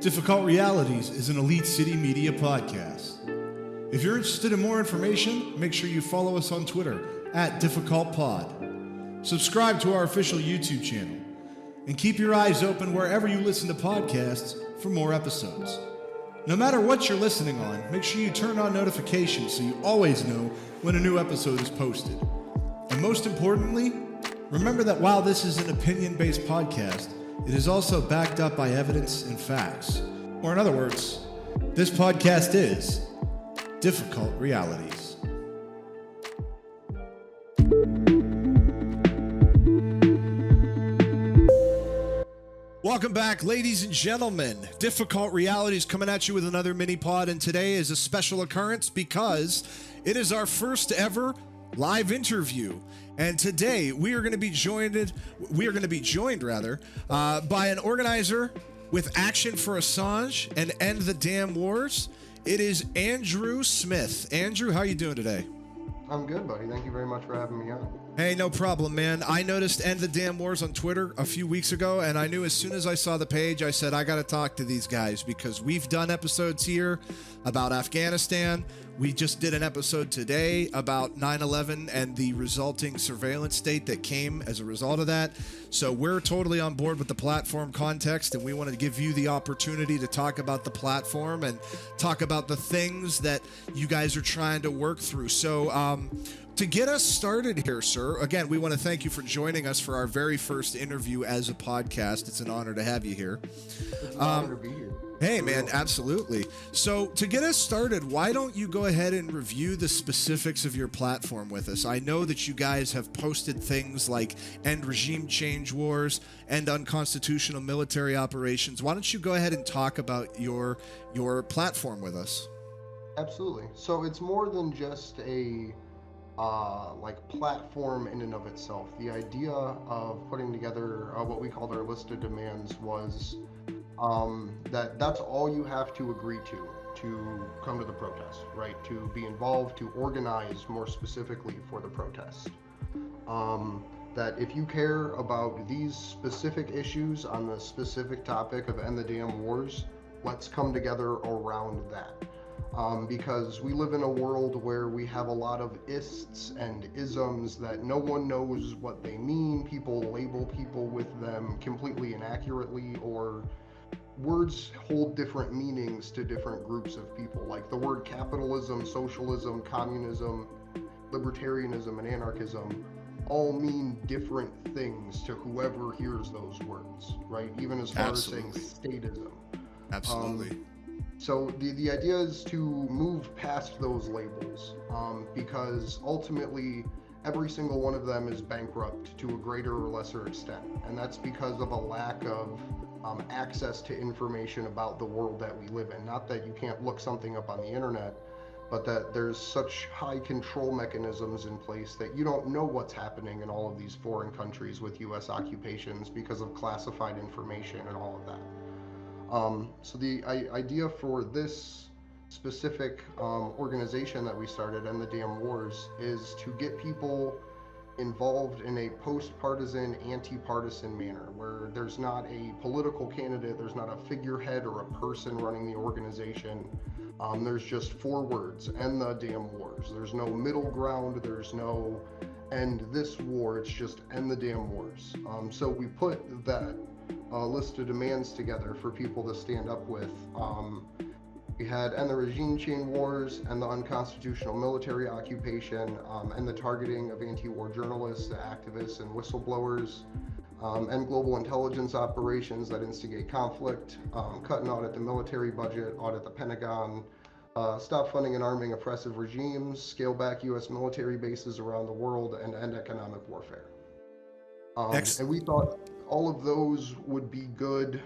Difficult Realities is an Elite City Media podcast. If you're interested in more information, make sure you follow us on Twitter at DifficultPod. Subscribe to our official YouTube channel, and keep your eyes open wherever you listen to podcasts for more episodes. No matter what you're listening on, make sure you turn on notifications so you always know when a new episode is posted. And most importantly, remember that while this is an opinion-based podcast, it is also backed up by evidence and facts. Or in other words, this podcast is Difficult Realities. Welcome back, ladies and gentlemen. Difficult Realities coming at you with another Minipod, and today is a special occurrence because it is our first ever live interview. And today we are going to be joined by an organizer with Action for Assange and End the Damn Wars. It is Andrew Smith. Andrew, how are you doing today? I'm good, buddy. Thank you very much for having me on. Hey, no problem, man. I noticed End the Damn Wars on Twitter a few weeks ago, and I knew as soon as I saw the page, I said, I got to talk to these guys because we've done episodes here about Afghanistan. We just did an episode today about 9/11 and the resulting surveillance state that came as a result of that. So we're totally on board with the platform context, and we wanted to give you the opportunity to talk about the platform and talk about the things that you guys are trying to work through. So to get us started here, sir, again, we want to thank you for joining us for our very first interview as a podcast. It's an honor to have you here. It's an honor to be here. Hey, man, absolutely. So to get us started, why don't you go ahead and review the specifics of your platform with us? I know that you guys have posted things like End Regime Change Wars, End Unconstitutional Military Operations. Why don't you go ahead and talk about your platform with us? Absolutely. So it's more than just a platform in and of itself. The idea of putting together what we called our list of demands was that's all you have to agree to come to the protest, right? To be involved, to organize more specifically for the protest. That if you care about these specific issues on the specific topic of End the Damn Wars, let's come together around that. Because we live in a world where we have a lot of ists and isms that no one knows what they mean. People label people with them completely inaccurately, or words hold different meanings to different groups of people. Like the word capitalism, socialism, communism, libertarianism, and anarchism all mean different things to whoever hears those words, right? Even as far Absolutely. as saying statism. Absolutely. So the idea is to move past those labels, because ultimately every single one of them is bankrupt to a greater or lesser extent. And that's because of a lack of access to information about the world that we live in. Not that you can't look something up on the internet, but that there's such high control mechanisms in place that you don't know what's happening in all of these foreign countries with US occupations because of classified information and all of that. So the idea for this specific organization that we started, End the Damn Wars, is to get people involved in a post-partisan, anti-partisan manner, where there's not a political candidate, there's not a figurehead or a person running the organization. There's just four words: End the Damn Wars. There's no middle ground, there's no end this war, it's just End the Damn Wars. So we put that list of demands together for people to stand up with. We had End the Regime Change Wars, End the Unconstitutional Military Occupation, End the targeting of anti-war journalists, activists, and whistleblowers, End global intelligence operations that instigate conflict, cut and audit the military budget, audit the Pentagon, stop funding and arming oppressive regimes, scale back U.S. military bases around the world, and end economic warfare. And we thought all of those would be good.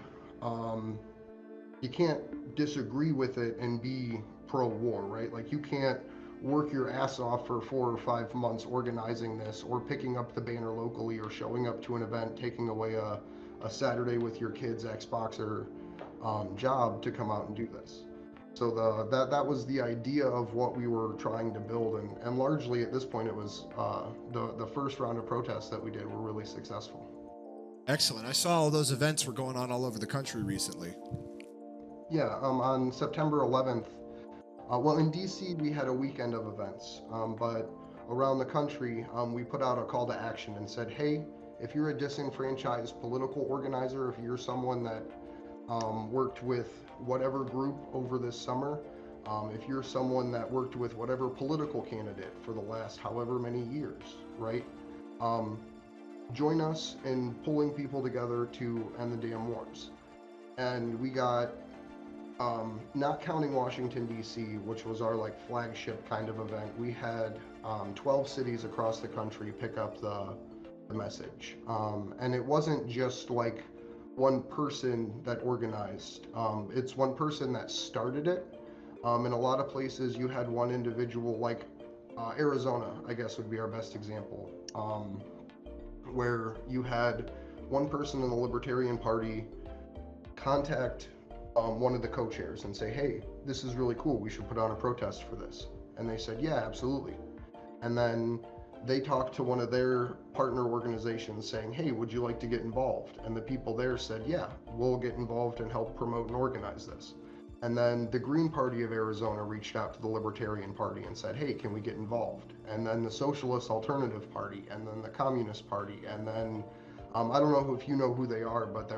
You can't disagree with it and be pro-war, right? Like, you can't work your ass off for 4 or 5 months organizing this, or picking up the banner locally, or showing up to an event, taking away a Saturday with your kids' Xbox or job to come out and do this. So that was the idea of what we were trying to build, and largely at this point it was the first round of protests that we did were really successful. Excellent. I saw all those events were going on all over the country recently. Yeah, on September 11th, well, in DC, we had a weekend of events, but around the country, we put out a call to action and said, hey, if you're a disenfranchised political organizer, if you're someone that worked with whatever group over this summer, if you're someone that worked with whatever political candidate for the last however many years, right? Um, Join us in pulling people together to end the damn wars. And we got, not counting Washington D.C., which was our like flagship kind of event, we had 12 cities across the country pick up the message. And it wasn't just like one person that organized. It's one person that started it. In a lot of places, you had one individual, like Arizona, I guess would be our best example, where you had one person in the Libertarian Party contact one of the co-chairs and say, hey, this is really cool. We should put on a protest for this. And they said, yeah, absolutely. And then they talked to one of their partner organizations saying, hey, would you like to get involved? And the people there said, yeah, we'll get involved and help promote and organize this. And then the Green Party of Arizona reached out to the Libertarian Party and said, hey, can we get involved? And then the Socialist Alternative Party, and then the Communist Party, and then I don't know if you know who they are, but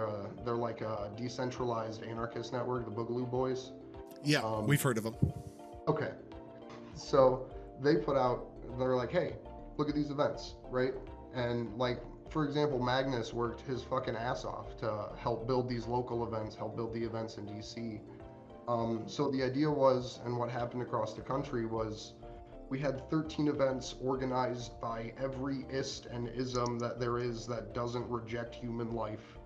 they're like a decentralized anarchist network, the Boogaloo Boys. Yeah, Um, we've heard of them. okay, so they put out, they're like, hey, look at these events, right? And like, for example, Magnus worked his fucking ass off to help build these local events, help build the events in DC. So the idea was, and what happened across the country was, we had 13 events organized by every ist and ism that there is that doesn't reject human life,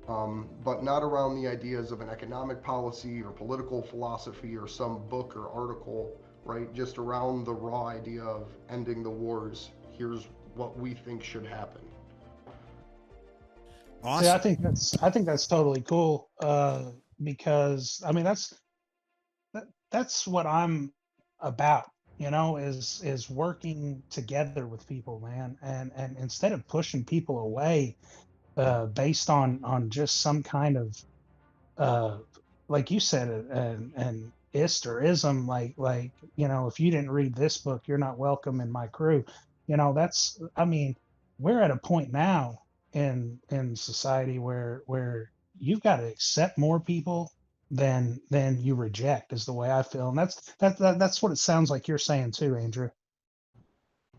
but not around the ideas of an economic policy or political philosophy or some book or article, right? Just around the raw idea of ending the wars. Here's what we think should happen. See, Awesome. I think that's totally cool. Because I mean that's what I'm about, is working together with people, man. And instead of pushing people away based on just some kind of uh like you said, an ist or ism, like if you didn't read this book, you're not welcome in my crew. That's, I mean, we're at a point now in society where you've got to accept more people than you reject, is the way I feel. And that's what it sounds like you're saying too, Andrew.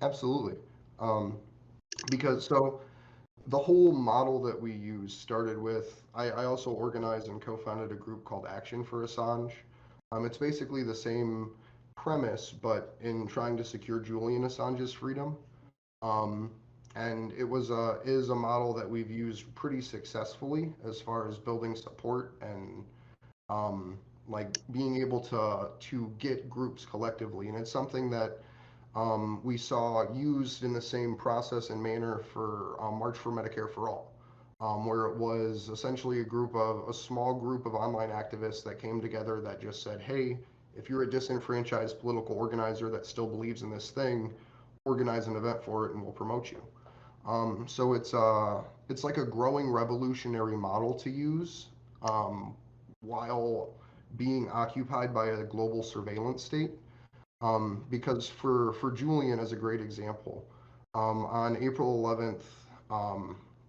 Absolutely. Um, because so the whole model that we use started with, I also organized and co-founded a group called Action for Assange. It's basically the same premise, but in trying to secure Julian Assange's freedom. Um, and it was a is a model that we've used pretty successfully as far as building support and like being able to get groups collectively. And it's something that we saw used in the same process and manner for March for Medicare for All, where it was essentially a small group of online activists that came together that just said, hey, if you're a disenfranchised political organizer that still believes in this thing, organize an event for it and we'll promote you. So it's like a growing revolutionary model to use, while being occupied by a global surveillance state. Because for Julian as a great example, on April 11th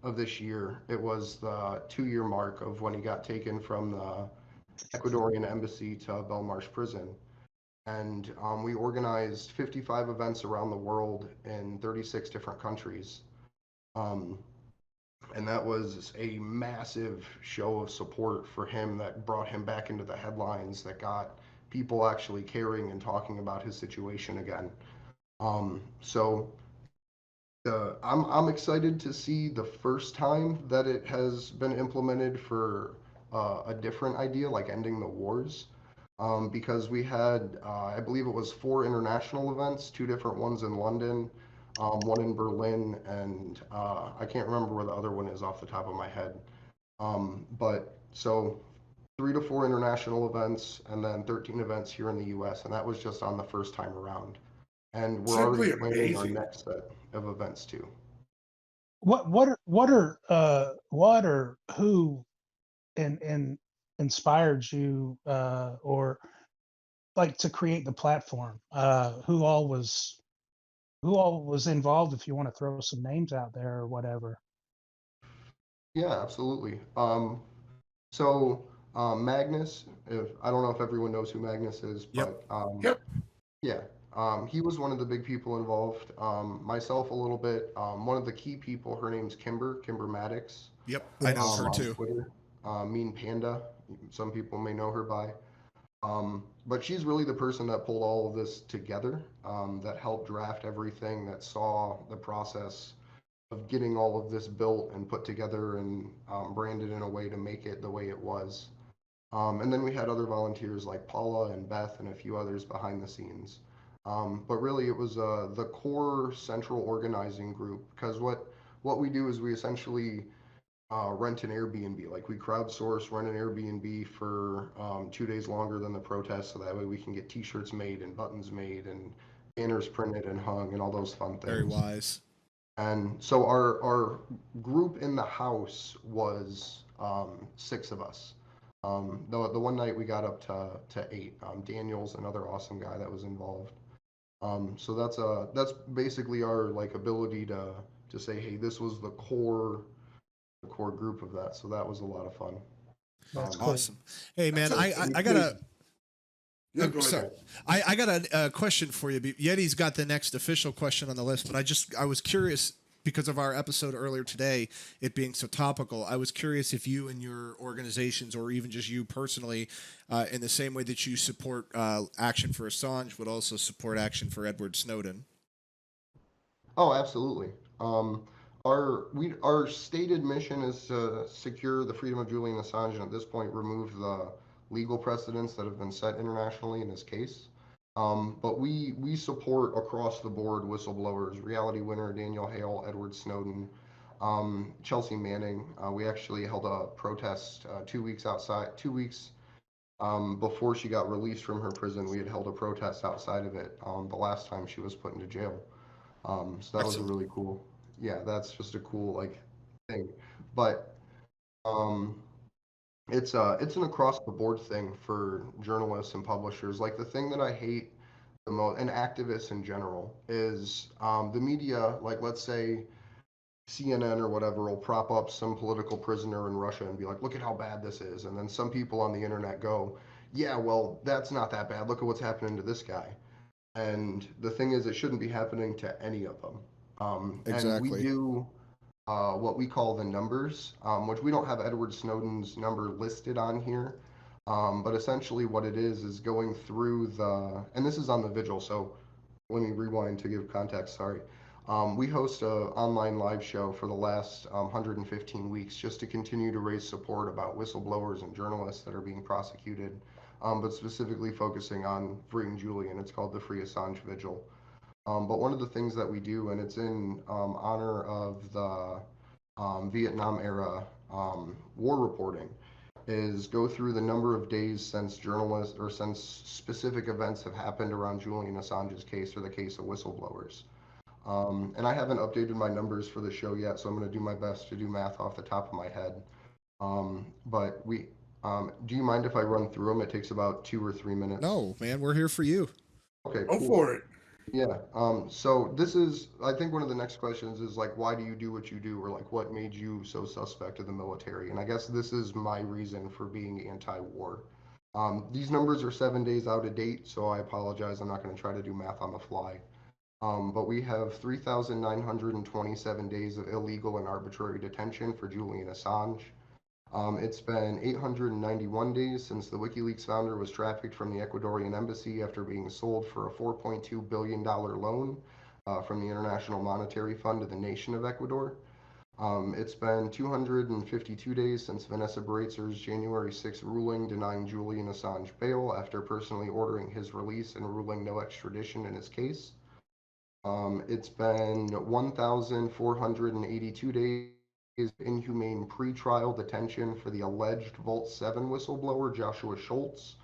of this year, it was the 2-year mark of when he got taken from the Ecuadorian embassy to Belmarsh prison. And we organized 55 events around the world in 36 different countries. Um, and that was a massive show of support for him that brought him back into the headlines, that got people actually caring and talking about his situation again. So I'm excited to see the first time that it has been implemented for a different idea, like ending the wars. Because we had, I believe it was 4 international events, 2 different ones in London, one in Berlin, and I can't remember where the other one is off the top of my head. But so 3 to 4 international events, and then 13 events here in the U.S., and that was just on the first time around. And we're already Simply planning our amazing. next set of events too. What are who in inspired you, or like to create the platform? Who all was involved, if you want to throw some names out there or whatever? Yeah, absolutely. Magnus, if I don't know if everyone knows who Magnus is, Yep. but Yep. yeah, he was one of the big people involved. Myself a little bit. One of the key people, her name's Kimber Maddox, Yep. I know of Yes. her on too. Twitter. Mean Panda, some people may know her by. But she's really the person that pulled all of this together, that helped draft everything, that saw the process of getting all of this built and put together and branded in a way to make it the way it was. And then we had other volunteers like Paula and Beth and a few others behind the scenes. But really, it was the core central organizing group, because what we do is we essentially rent an Airbnb. Like we crowdsource, rent an Airbnb for 2 days longer than the protest, so that way we can get T-shirts made and buttons made and banners printed and hung and all those fun Very things. wise. And so our group in the house was six of us. The one night we got up to eight. Daniel's another awesome guy that was involved. So that's basically our like ability to say, hey, this was the core group of that. So that was a lot of fun. That's Um, cool. Awesome. Hey man, So I gotta. yeah, go ahead, Sorry, guys. I got a question for you. Yeti's got the next official question on the list, but I was curious because of our episode earlier today, it being so topical. I was curious if you and your organizations, or even just you personally, in the same way that you support action for Assange, would also support action for Edward Snowden. Oh, absolutely. Our stated mission is to secure the freedom of Julian Assange, and at this point, remove the legal precedents that have been set internationally in this case. But we support across the board whistleblowers, Reality Winner, Daniel Hale, Edward Snowden, Chelsea Manning. We actually held a protest 2 weeks outside, 2 weeks before she got released from her prison. We had held a protest outside of it the last time she was put into jail. So that was a Excellent. really cool, yeah, that's just a cool like thing. But um, it's an across the board thing for journalists and publishers. Like the thing that I hate the most, and activists in general, is the media. Like let's say CNN or whatever will prop up some political prisoner in Russia and be like, look at how bad this is, and then some people on the internet go, yeah, well, that's not that bad. Look at what's happening to this guy. And the thing is, it shouldn't be happening to any of them. And we Exactly. do what we call the numbers, which we don't have Edward Snowden's number listed on here. But essentially, what it is going through and this is on the vigil. So let me rewind to give context. Sorry. We host a online live show for the last 115 weeks just to continue to raise support about whistleblowers and journalists that are being prosecuted, but specifically focusing on freeing Julian. It's called the Free Assange Vigil. But one of the things that we do, and it's in honor of the Vietnam era war reporting, is go through the number of days since journalists or since specific events have happened around Julian Assange's case or the case of whistleblowers. And I haven't updated my numbers for the show yet, so I'm going to do my best to do math off the top of my head. But do you mind if I run through them? It takes about 2 or 3 minutes. No, man, we're here for you. Okay, Go cool. for it. Yeah. So this is, I think one of the next questions is like, why do you do what you do, or like, what made you so suspect of the military? And I guess this is my reason for being anti-war. These numbers are 7 days out of date, so I apologize. I'm not going to try to do math on the fly. But we have 3,927 days of illegal and arbitrary detention for Julian Assange. It's been 891 days since the WikiLeaks founder was trafficked from the Ecuadorian embassy after being sold for a $4.2 billion loan from the International Monetary Fund to the nation of Ecuador. It's been 252 days since Vanessa Breitzer's January 6 ruling denying Julian Assange bail after personally ordering his release and ruling no extradition in his case. It's been 1,482 days inhumane pretrial detention for the alleged Vault 7 whistleblower Joshua Schultz.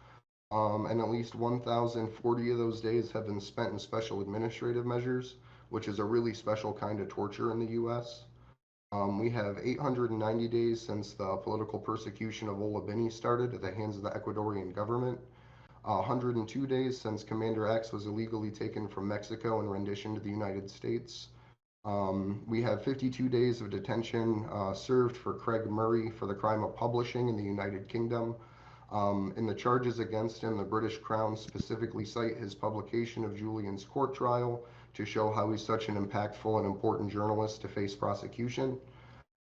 And at least 1,040 of those days have been spent in special administrative measures, which is a really special kind of torture in the US. We have 890 days since the political persecution of Ola Bini started at the hands of the Ecuadorian government. 102 days since Commander X was illegally taken from Mexico and rendition to the United States. We have 52 days of detention served for Craig Murray for the crime of publishing in the United Kingdom. In the charges against him, the British Crown specifically cite his publication of Julian's court trial to show how he's such an impactful and important journalist to face prosecution.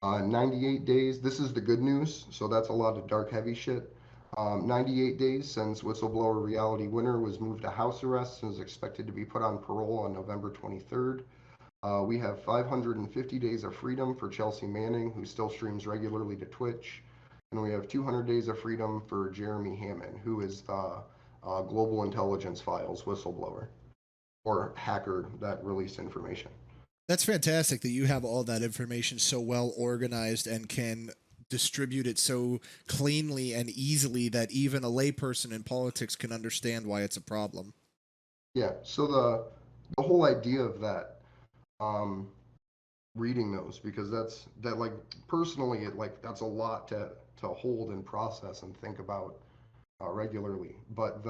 98 days, this is the good news, so that's a lot of dark, heavy shit. 98 days since whistleblower Reality Winner was moved to house arrest and is expected to be put on parole on November 23rd. We have 550 days of freedom for Chelsea Manning, who still streams regularly to Twitch. And we have 200 days of freedom for Jeremy Hammond, who is the Global Intelligence Files whistleblower or hacker that released information. That's fantastic that you have all that information so well organized and can distribute it so cleanly and easily that even a layperson in politics can understand why it's a problem. Yeah, so the whole idea of that, reading those, because that like personally it like that's a lot to hold and process and think about regularly. But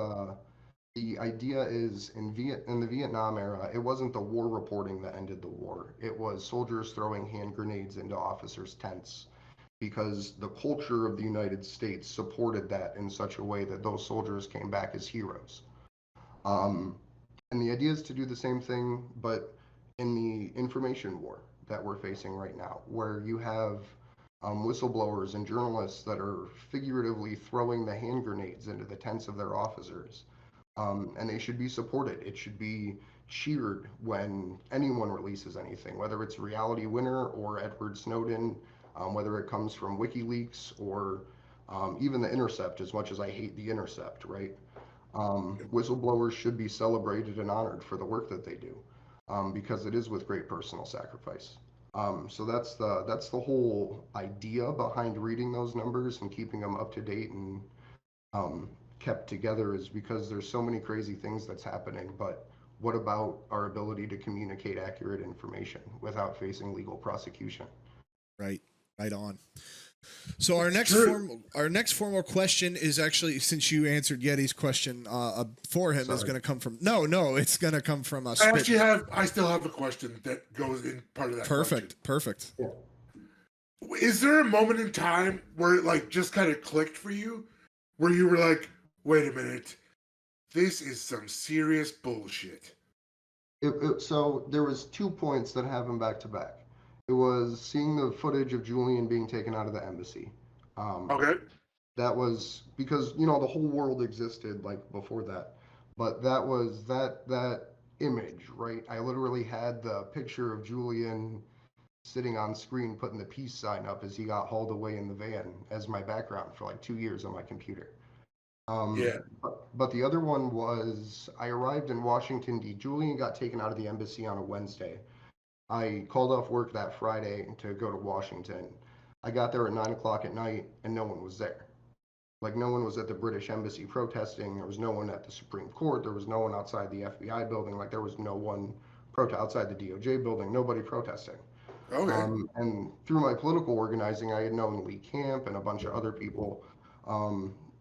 the idea is in the Vietnam era, it wasn't the war reporting that ended the war. It was soldiers throwing hand grenades into officers' tents because the culture of the United States supported that in such a way that those soldiers came back as heroes. And the idea is to do the same thing, but in the information war that we're facing right now, where you have whistleblowers and journalists that are figuratively throwing the hand grenades into the tents of their officers. And they should be supported. It should be cheered when anyone releases anything, whether it's Reality Winner or Edward Snowden, whether it comes from WikiLeaks or even The Intercept, as much as I hate The Intercept, right? Whistleblowers should be celebrated and honored for the work that they do, because it is with great personal sacrifice. So that's the whole idea behind reading those numbers and keeping them up to date and kept together, is because there's so many crazy things that's happening, but what about our ability to communicate accurate information without facing legal prosecution? Right on. So our next formal question is actually, since you answered Yeti's question for him, is going to come from it's going to come from I still have a question that goes in part of that. Perfect. Yeah. Is there a moment in time where it like just kind of clicked for you, where you were like, wait a minute, this is some serious bullshit? So there was 2 points that happened back to back. It was seeing the footage of Julian being taken out of the embassy. Okay. That was because, the whole world existed like before that. But that was that image, right? I literally had the picture of Julian sitting on screen putting the peace sign up as he got hauled away in the van as my background for like 2 years on my computer. Yeah. But the other one was I arrived in Washington, D.C. Julian got taken out of the embassy on a Wednesday. I called off work that Friday to go to Washington. I got there at 9 o'clock at night and no one was there. Like, no one was at the British embassy protesting. There was no one at the Supreme Court. There was no one outside the FBI building. Like, there was no one outside the DOJ building. Nobody protesting. Okay. And through my political organizing, I had known Lee Camp and a bunch of other people.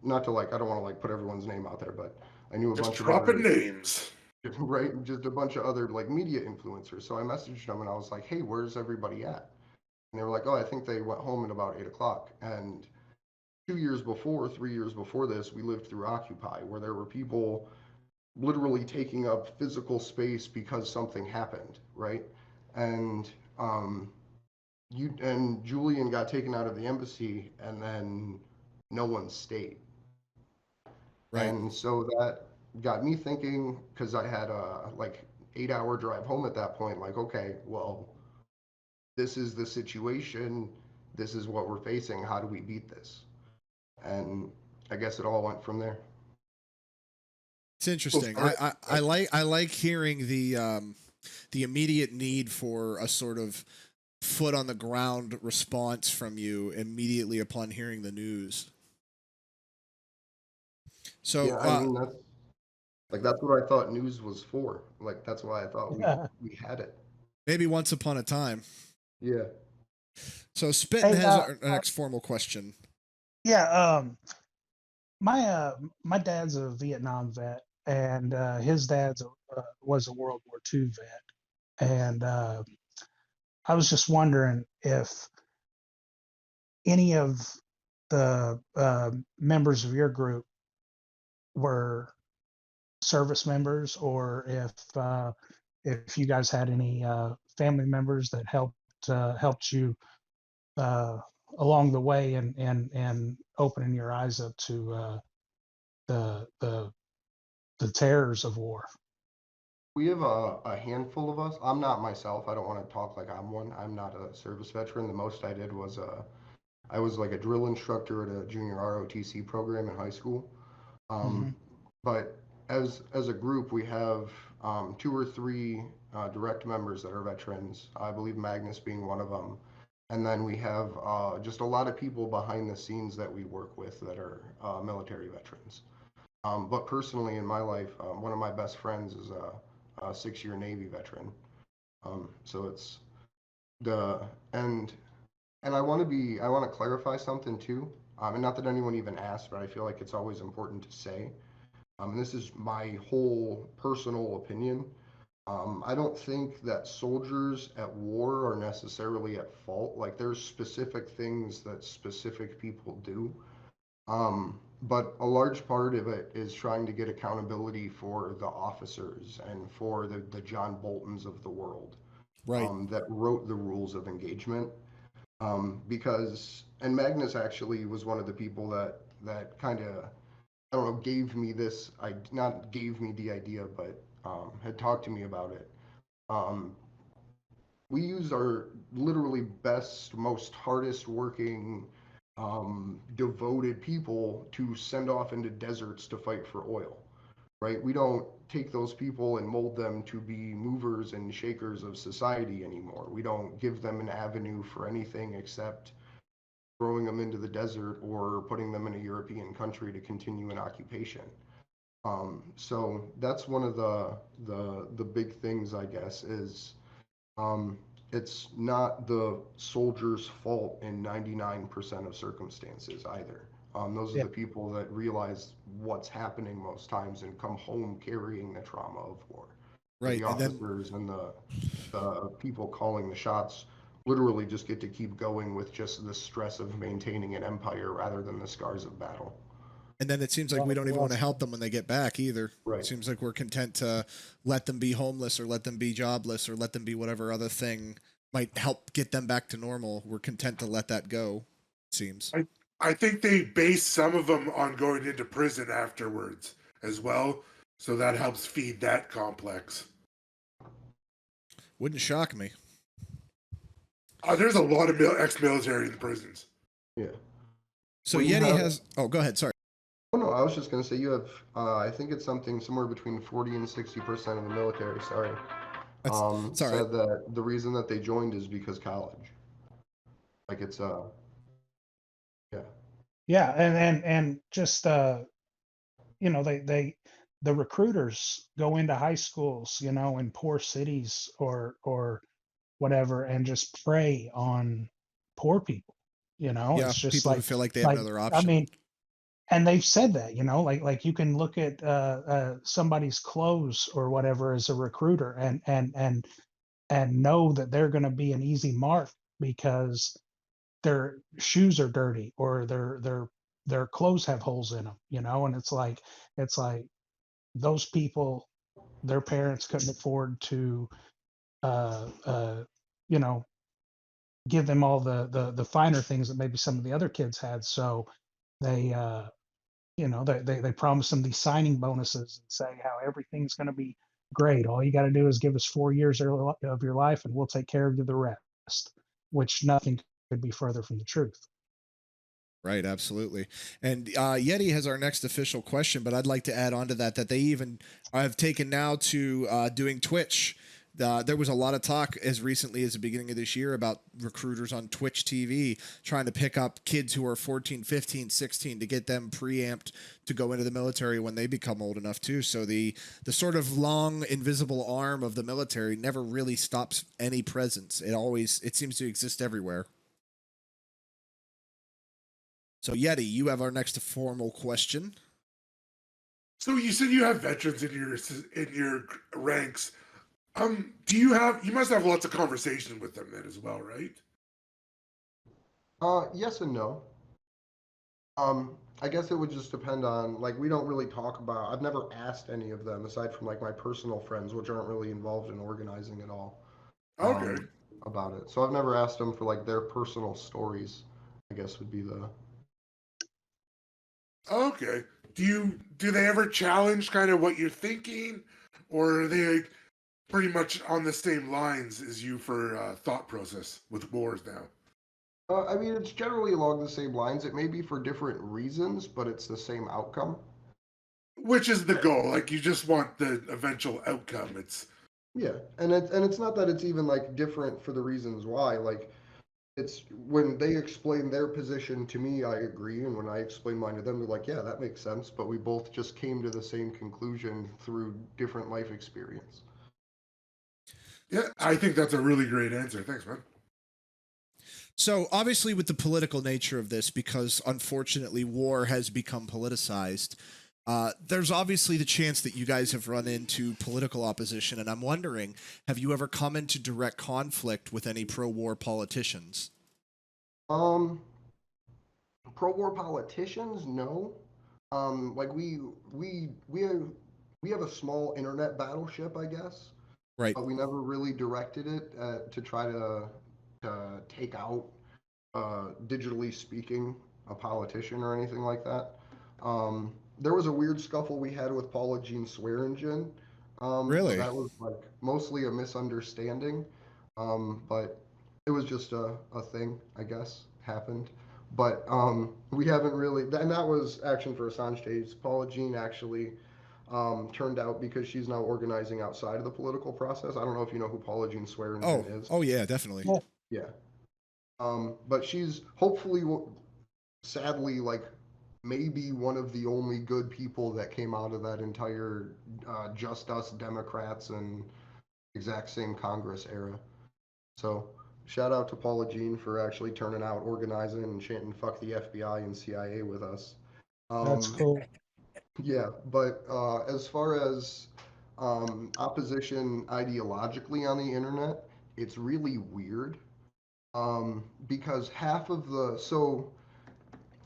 Not to I don't want to put everyone's name out there, but I knew a bunch of other names. Right, just a bunch of other media influencers. So I messaged them and I was like, "Hey, where's everybody at?" And they were like, "Oh, I think they went home at about 8 o'clock." And 3 years before this, we lived through Occupy, where there were people literally taking up physical space because something happened, right? And Julian got taken out of the embassy, and then no one stayed. Right. And so that got me thinking, because I had a 8-hour drive home at that point. Like, okay, well, this is the situation. This is what we're facing. How do we beat this? And I guess it all went from there. It's interesting. I like hearing the immediate need for a sort of foot on the ground response from you immediately upon hearing the news. So yeah, I mean, that's what I thought news was for. Like, that's why I thought we had it. Maybe once upon a time. Yeah. So Spittin Hey, has our next formal question. yeah, my dad's a Vietnam vet, and his dad's was a World War II vet, and I was just wondering if any of the members of your group were service members, or if you guys had any family members that helped you uh, along the way, and opening your eyes up to the the the terrors of war. We have a handful of us. I'm not myself. I don't want to talk like I'm one. I'm not a service veteran. The most I did was I was like a drill instructor at a junior ROTC program in high school. Hmm. Um, but as a group, we have two or three direct members that are veterans. I believe Magnus being one of them. And then we have just a lot of people behind the scenes that we work with that are military veterans. But personally, in my life, one of my best friends is a 6-year Navy veteran. So it's the and I want to clarify something too. And not that anyone even asked, but I feel like it's always important to say. And this is my whole personal opinion. I don't think that soldiers at war are necessarily at fault. Like there's specific things that specific people do. But a large part of it is trying to get accountability for the officers and for the John Boltons of the world, Right. that wrote the rules of engagement. Because, and Magnus actually was one of the people that kind of, I don't know, gave me this, I not gave me the idea, but had talked to me about it. Um, we use our literally best, most hardest working, devoted people to send off into deserts to fight for oil, right? We don't take those people and mold them to be movers and shakers of society anymore. We don't give them an avenue for anything except throwing them into the desert or putting them in a European country to continue an occupation. So that's one of the big things, I guess, is um, it's not the soldier's fault in 99% of circumstances either. Those are Yeah, the people that realize what's happening most times and come home carrying the trauma of war. But Right. the And then officers and the people calling the shots literally just get to keep going with just the stress of maintaining an empire rather than the scars of battle. it seems like we well, don't even well want to help said. them when they get back either. It Right. seems like we're content to let them be homeless or let them be jobless or let them be whatever other thing might help get them back to normal. We're content to let that go, it seems. I think they base some of them on going into prison afterwards as well, so that helps feed that complex. Wouldn't shock me. There's a lot of ex-military in the prisons. Yeah. So We Yeti have, has. Oh, go ahead. Sorry. oh no, I was just going to say you have, I think it's something somewhere between 40 and 60% of the military, sorry, It's all right. said that the reason that they joined is because college. Like it's, yeah. Yeah, and just they the recruiters go into high schools, in poor cities or whatever, and just prey on poor people. Yeah, It's just people who feel like they have like another I option. mean, and they've said that, like you can look at somebody's clothes or whatever as a recruiter, and know that they're going to be an easy mark because their shoes are dirty or their clothes have holes in them, and it's like those people, their parents couldn't afford to uh uh you know give them all the finer things that maybe some of the other kids had, so they they promise them these signing bonuses and say how everything's going to be great. All you got to do is give us 4 years of your life and we'll take care of you the rest, which nothing could be further from the truth. Right, absolutely. And Yeti has our next official question, but I'd like to add on to that they even have taken now to doing Twitch. There was a lot of talk as recently as the beginning of this year about recruiters on Twitch TV trying to pick up kids who are 14, 15, 16 to get them preamped to go into the military when they become old enough too. So the sort of long invisible arm of the military never really stops any presence. It seems to exist everywhere. So Yeti, you have our next formal question. So you said you have veterans in your ranks. Do you must have lots of conversation with them then as well, right? Yes and no. I guess it would just depend on, like, we don't really talk about, I've never asked any of them aside from like my personal friends, which aren't really involved in organizing at all, Okay. about it. So I've never asked them for like their personal stories, I guess would be the. Okay. Do they ever challenge kind of what you're thinking, or are they like, pretty much on the same lines as you for thought process with wars now? I mean, it's generally along the same lines. It may be for different reasons, but it's the same outcome. Which is the goal? Like you just want the eventual outcome. It's Yeah, and it's not that it's even like different for the reasons why. Like it's when they explain their position to me, I agree, and when I explain mine to them, they're like, "Yeah, that makes sense." But we both just came to the same conclusion through different life experience. yeah. I think that's a really great answer. Thanks, man. So obviously, with the political nature of this, because unfortunately war has become politicized, there's obviously the chance that you guys have run into political opposition, and I'm wondering, have you ever come into direct conflict with any pro-war politicians? Um, Pro-war politicians, no. Like we have a small internet battleship, I guess, Right. but we never really directed it to try to take out, digitally speaking, a politician or anything like that. There was a weird scuffle we had with Paula Jean Swearingen, but Really? that was like mostly a misunderstanding. But it was just a thing, I guess, happened. But we haven't really, and that was Action for Assange Days. Paula Jean actually turned out because she's now organizing outside of the political process. I don't know if you know who Paula Jean Swearingen Oh, is. oh yeah, definitely. Yeah. Yeah. But she's hopefully, sadly, like maybe one of the only good people that came out of that entire Just Us Democrats and exact same Congress era. So shout out to Paula Jean for actually turning out, organizing, and chanting "fuck the FBI and CIA" with us. That's Um, cool. yeah, but as far as opposition ideologically on the internet, it's really weird, because half of the so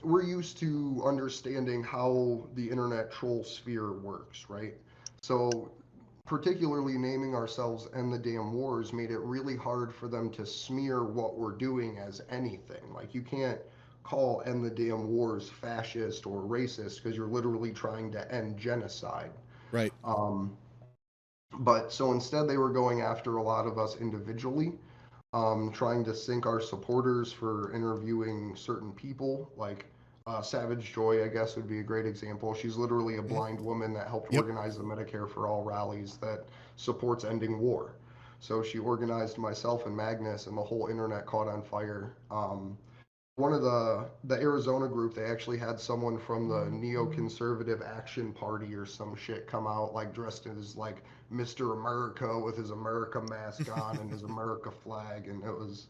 we're used to understanding how the internet troll sphere works, right? So, particularly naming ourselves and the damn wars made it really hard for them to smear what we're doing as anything. Like, you can't call end the damn wars fascist or racist because you're literally trying to end genocide. Right. Um, but so instead, they were going after a lot of us individually, trying to sync our supporters for interviewing certain people. Like Savage Joy, I guess, would be a great example. She's literally a Mhm. blind woman that helped Yep. organize the Medicare for All rallies that supports ending war. So she organized myself and Magnus, and the whole internet caught on fire. One of the Arizona group, they actually had someone from the neoconservative Action Party or some shit come out like dressed as like Mr. America with his America mask on and his America flag, and it was,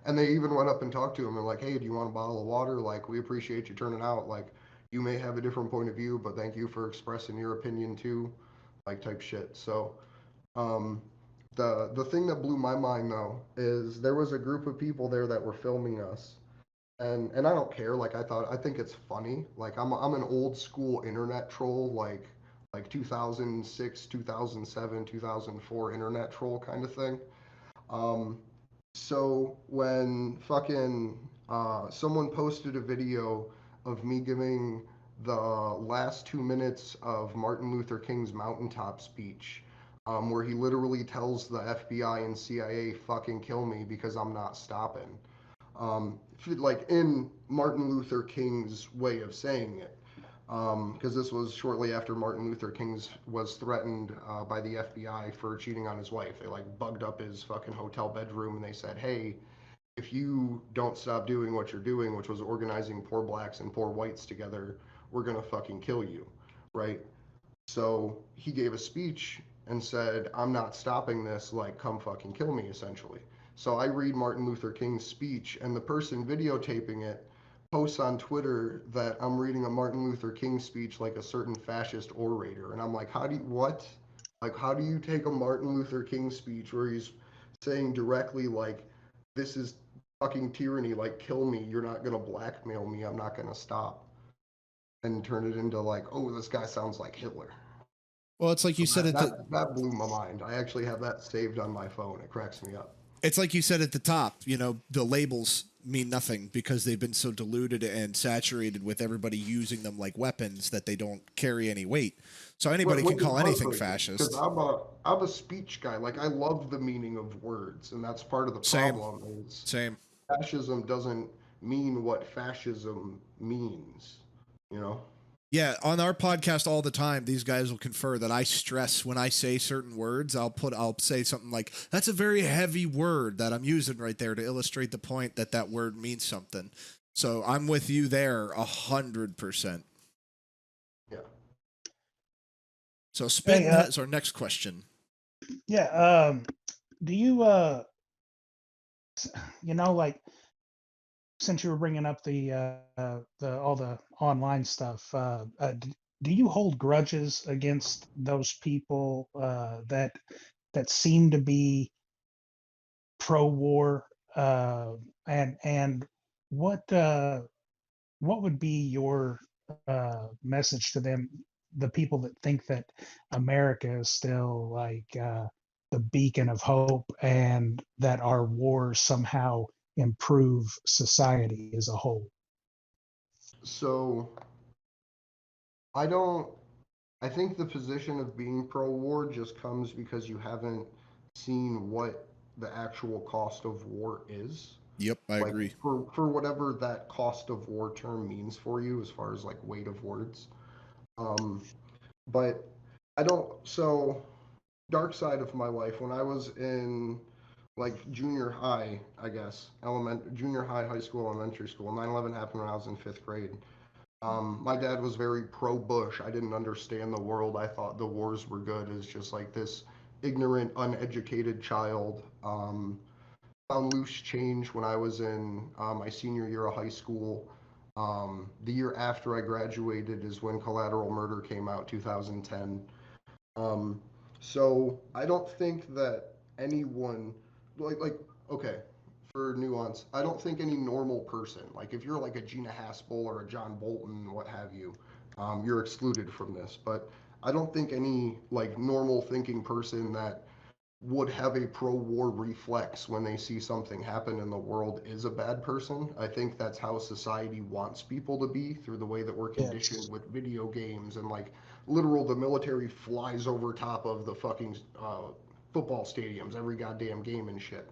and they even went up and talked to him and like, hey, do you want a bottle of water? Like, we appreciate you turning out. Like, you may have a different point of view, but thank you for expressing your opinion too, like type shit. So, um, the thing that blew my mind though is there was a group of people there that were filming us, and I don't care. Like, I think it's funny. Like, I'm an old school internet troll, like 2006, 2007, 2004 internet troll kind of thing. Um, so when fucking someone posted a video of me giving the last 2 minutes of Martin Luther King's mountaintop speech, where he literally tells the FBI and CIA fucking kill me because I'm not stopping, like in Martin Luther King's way of saying it. Because this was shortly after Martin Luther King was threatened by the FBI for cheating on his wife. They like bugged up his fucking hotel bedroom and they said, "Hey, if you don't stop doing what you're doing, which was organizing poor blacks and poor whites together, we're gonna fucking kill you," right? So he gave a speech and said, "I'm not stopping this, like, come fucking kill me," essentially. So I read Martin Luther King's speech, and the person videotaping it posts on Twitter that I'm reading a Martin Luther King speech like a certain fascist orator, and I'm like, how do you what? Like, how do you take a Martin Luther King speech where he's saying directly like, this is fucking tyranny, like kill me, you're not gonna blackmail me, I'm not gonna stop, and turn it into like, oh, this guy sounds like Hitler. Well, it's like So you said that blew my mind. I actually have that saved on my phone. It cracks me up. it's like you said at the top, you know, the labels mean nothing because they've been so diluted and saturated with everybody using them like weapons that they don't carry any weight. So anybody can call anything fascist. Because I'm a speech guy. Like I love the meaning of words, and that's part of the Same. problem. Is Same. fascism doesn't mean what fascism means. You know. Yeah, on our podcast all the time, these guys will confer that I stress when I say certain words. I'll say something like, "That's a very heavy word that I'm using right there to illustrate the point that that word means something." So I'm with you there 100%. Yeah. So spitting that is our next question. Yeah. Do you you know, like, since you were bringing up the all the online stuff, do you hold grudges against those people that seem to be pro-war? And what would be your message to them, the people that think that America is still like the beacon of hope and that our wars somehow improve society as a whole? So I don't. I think the position of being pro-war just comes because you haven't seen what the actual cost of war is. Yep, I Like agree. for whatever that cost of war term means for you as far as like weight of words. Um, but I don't. So dark side of my life when I was in like junior high, I guess, junior high, high school, elementary school. 9/11 happened when I was in fifth grade. My dad was very pro-Bush. I didn't understand the world. I thought the wars were good. As just like this ignorant, uneducated child. Found loose change when I was in my senior year of high school. The year after I graduated is when Collateral Murder came out, 2010. Um, so I don't think that anyone like okay, for nuance, I don't think any normal person, like if you're like a Gina Haspel or a John Bolton, what have you, you're excluded from this. But I don't think any like normal thinking person that would have a pro-war reflex when they see something happen in the world is a bad person. I think that's how society wants people to be through the way that we're conditioned Yes. with video games and like literal the military flies over top of the fucking football stadiums every goddamn game and shit.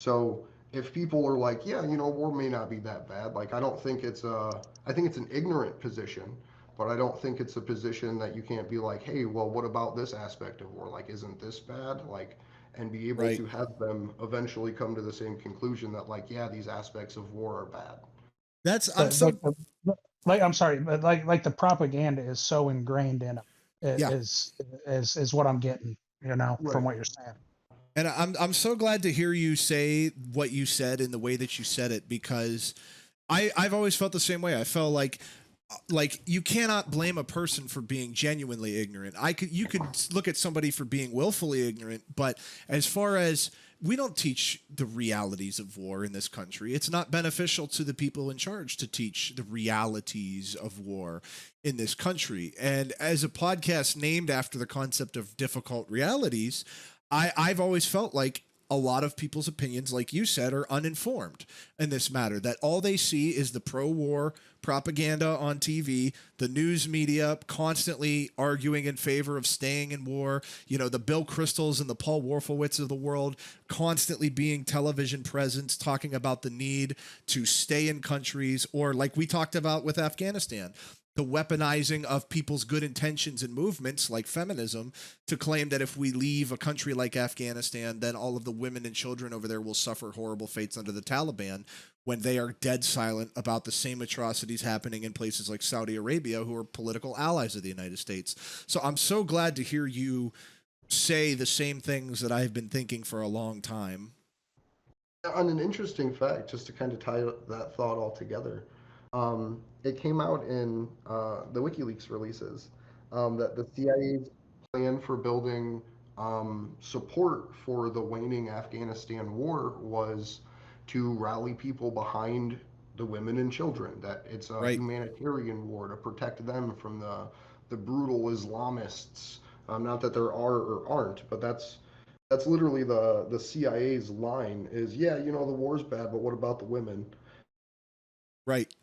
So if people are like, yeah, you know, war may not be that bad, like I don't think it's I think it's an ignorant position, but I don't think it's a position that you can't be like, hey, well, what about this aspect of war? Like, isn't this bad? Like, and be able Right. to have them eventually come to the same conclusion that like, yeah, these aspects of war are bad. That's I'm But like so like I'm sorry, but like the propaganda is so ingrained in them, yeah. is what I'm getting, you know, from Right. what you're saying. And I'm so glad to hear you say what you said in the way that you said it because I've always felt the same way. I felt like you cannot blame a person for being genuinely ignorant. You could look at somebody for being willfully ignorant, but as far as we don't teach the realities of war in this country. It's not beneficial to the people in charge to teach the realities of war in this country. And as a podcast named after the concept of difficult realities, I've always felt like a lot of people's opinions, like you said, are uninformed in this matter. That all they see is the pro-war propaganda on TV, the news media constantly arguing in favor of staying in war. You know, the Bill Kristols and the Paul Wolfowitz of the world constantly being television presence, talking about the need to stay in countries, or like we talked about with Afghanistan, the weaponizing of people's good intentions and movements like feminism to claim that if we leave a country like Afghanistan, then all of the women and children over there will suffer horrible fates under the Taliban when they are dead silent about the same atrocities happening in places like Saudi Arabia, who are political allies of the United States. So I'm so glad to hear you say the same things that I've been thinking for a long time. On an interesting fact, just to kind of tie that thought all together, It came out in the WikiLeaks releases that the CIA's plan for building support for the waning Afghanistan war was to rally people behind the women and children, that it's a Right. humanitarian war to protect them from the brutal Islamists. Not that there are or aren't, but that's literally the CIA's line is, yeah, you know, the war's bad, but what about the women? Right.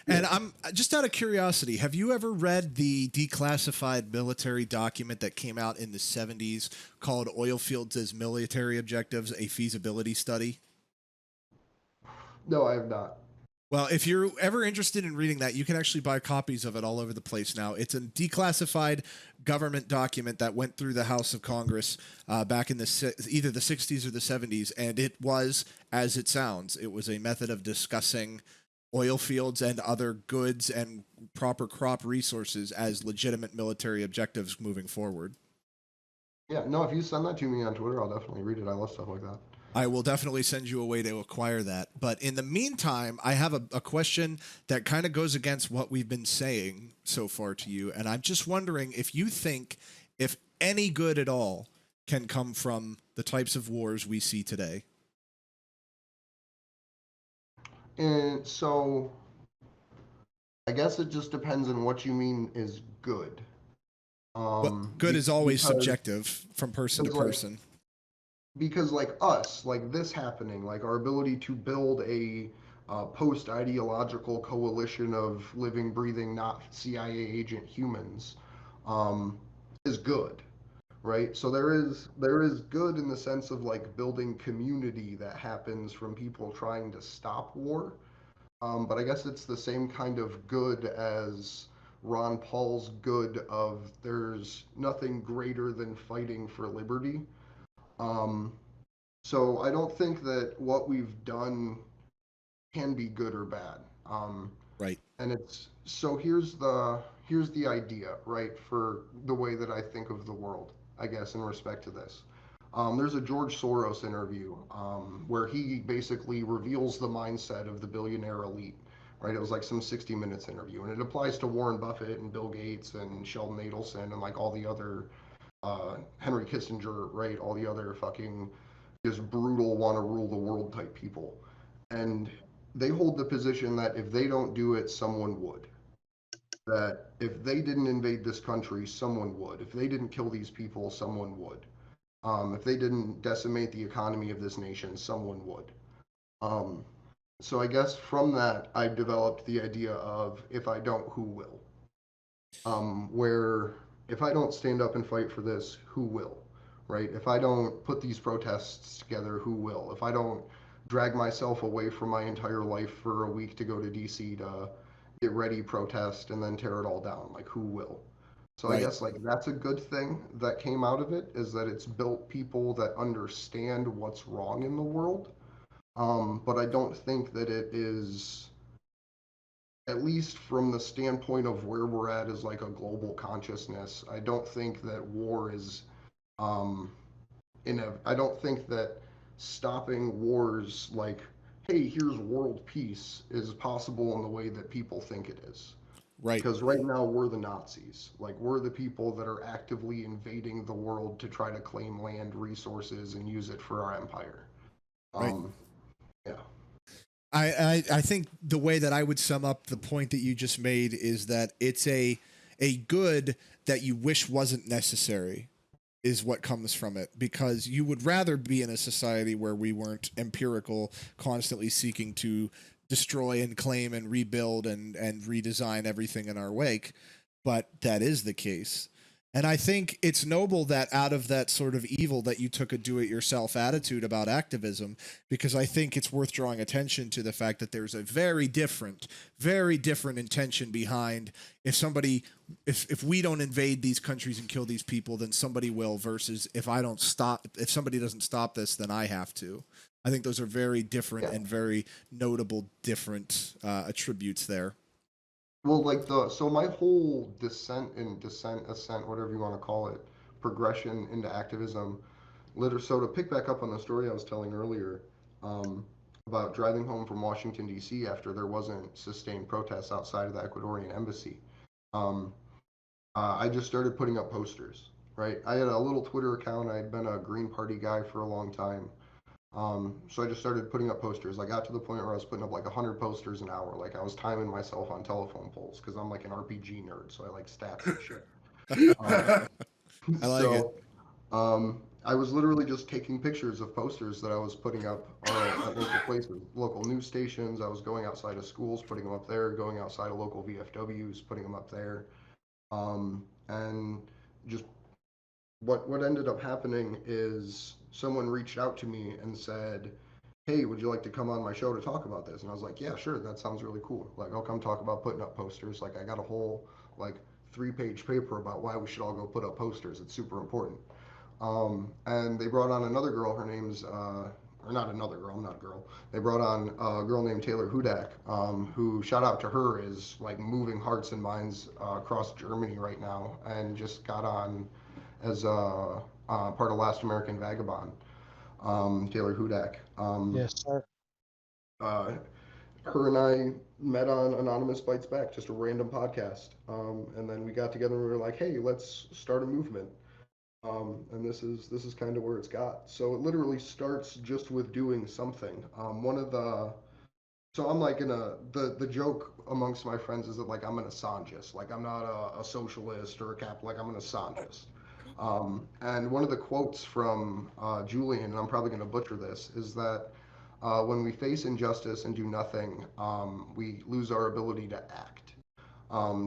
Yeah. And I'm just out of curiosity, have you ever read the declassified military document that came out in the 70s called Oil Fields as Military Objectives, a Feasibility Study? No, I have not. Well, if you're ever interested in reading that, you can actually buy copies of it all over the place now. It's a declassified government document that went through the House of Congress back in either the 60s or the 70s, and it was, as it sounds, it was a method of discussing oil fields and other goods and proper crop resources as legitimate military objectives moving forward. Yeah, no, if you send that to me on Twitter, I'll definitely read it. I love stuff like that. I will definitely send you a way to acquire that. But in the meantime, I have a question that kind of goes against what we've been saying so far to you. And I'm just wondering if you think if any good at all can come from the types of wars we see today. And so I guess it just depends on what you mean is good. Well, good is always Because subjective from person to like person. because like us, like this happening, like our ability to build a post-ideological coalition of living, breathing, not CIA agent humans, um, is good, right? So there is good in the sense of like building community that happens from people trying to stop war. But I guess it's the same kind of good as Ron Paul's good of there's nothing greater than fighting for liberty. Um, so I don't think that what we've done can be good or bad. Right. And it's so here's the idea, right, for the way that I think of the world, I guess, in respect to this. There's a George Soros interview where he basically reveals the mindset of the billionaire elite, right? It was like some 60 Minutes interview, and it applies to Warren Buffett and Bill Gates and Sheldon Adelson and like all the other Henry Kissinger, right? All the other fucking just brutal, want to rule the world type people. And they hold the position that if they don't do it, someone would. That if they didn't invade this country, someone would. If they didn't kill these people, someone would. If they didn't decimate the economy of this nation, someone would. Um, so I guess from that, I've developed the idea of if I don't, who will? Where if I don't stand up and fight for this, who will? Right? If I don't put these protests together, who will? If I don't drag myself away from my entire life for a week to go to DC to get ready, protest, and then tear it all down, like who will? So I Right. guess like that's a good thing that came out of it is that it's built people that understand what's wrong in the world. But I don't think that it is, at least from the standpoint of where we're at as like a global consciousness, I don't think that war is um I don't think that stopping wars like, hey, here's world peace is possible in the way that people think it is. Right. Because right now we're the Nazis. Like we're the people that are actively invading the world to try to claim land, resources, and use it for our empire. Right. Um, yeah. I think the way that I would sum up the point that you just made is that it's a good that you wish wasn't necessary is what comes from it, because you would rather be in a society where we weren't empirical, constantly seeking to destroy and claim and rebuild and redesign everything in our wake, but that is the case. And I think it's noble that out of that sort of evil that you took a do it yourself attitude about activism, because I think it's worth drawing attention to the fact that there's a very different intention behind if we don't invade these countries and kill these people, then somebody will, versus if somebody doesn't stop this, then I have to. I think those are very different Yeah. and very notable different attributes there. Well, like so my whole ascent, whatever you want to call it, progression into activism, so to pick back up on the story I was telling earlier, um, about driving home from Washington, D.C. after there wasn't sustained protests outside of the Ecuadorian embassy. Um, I just started putting up posters, right? I had a little Twitter account. I had been a Green Party guy for a long time. So I just started putting up posters. I got to the point where I was putting up like 100 posters an hour. Like I was timing myself on telephone poles because I'm like an RPG nerd, so I like stats and shit. I like it. So I was literally just taking pictures of posters that I was putting up at local places, local news stations. I was going outside of schools, putting them up there, going outside of local VFWs, putting them up there. And just what ended up happening is someone reached out to me and said, "Hey, would you like to come on my show to talk about this?" And I was like, "Yeah, sure. That sounds really cool. Like, I'll come talk about putting up posters. Like, I got a whole like 3-page paper about why we should all go put up posters. It's super important." And they brought on another girl. Her name's, or not another girl, I'm not a girl. They brought on a girl named Taylor Hudak, who, shout out to her, is like moving hearts and minds across Germany right now and just got on as part of Last American Vagabond. Taylor Hudak. Yes, sir. Uh, Her and I met on Anonymous Bites Back, just a random podcast. And then we got together and we were like, hey, let's start a movement. And this is kind of where it's got. So it literally starts just with doing something. So I'm like the joke amongst my friends is that like I'm an Assangeist. Like I'm not a socialist or a cap. Like I'm an Assangeist. And one of the quotes from Julian, and I'm probably going to butcher this, is that when we face injustice and do nothing, we lose our ability to act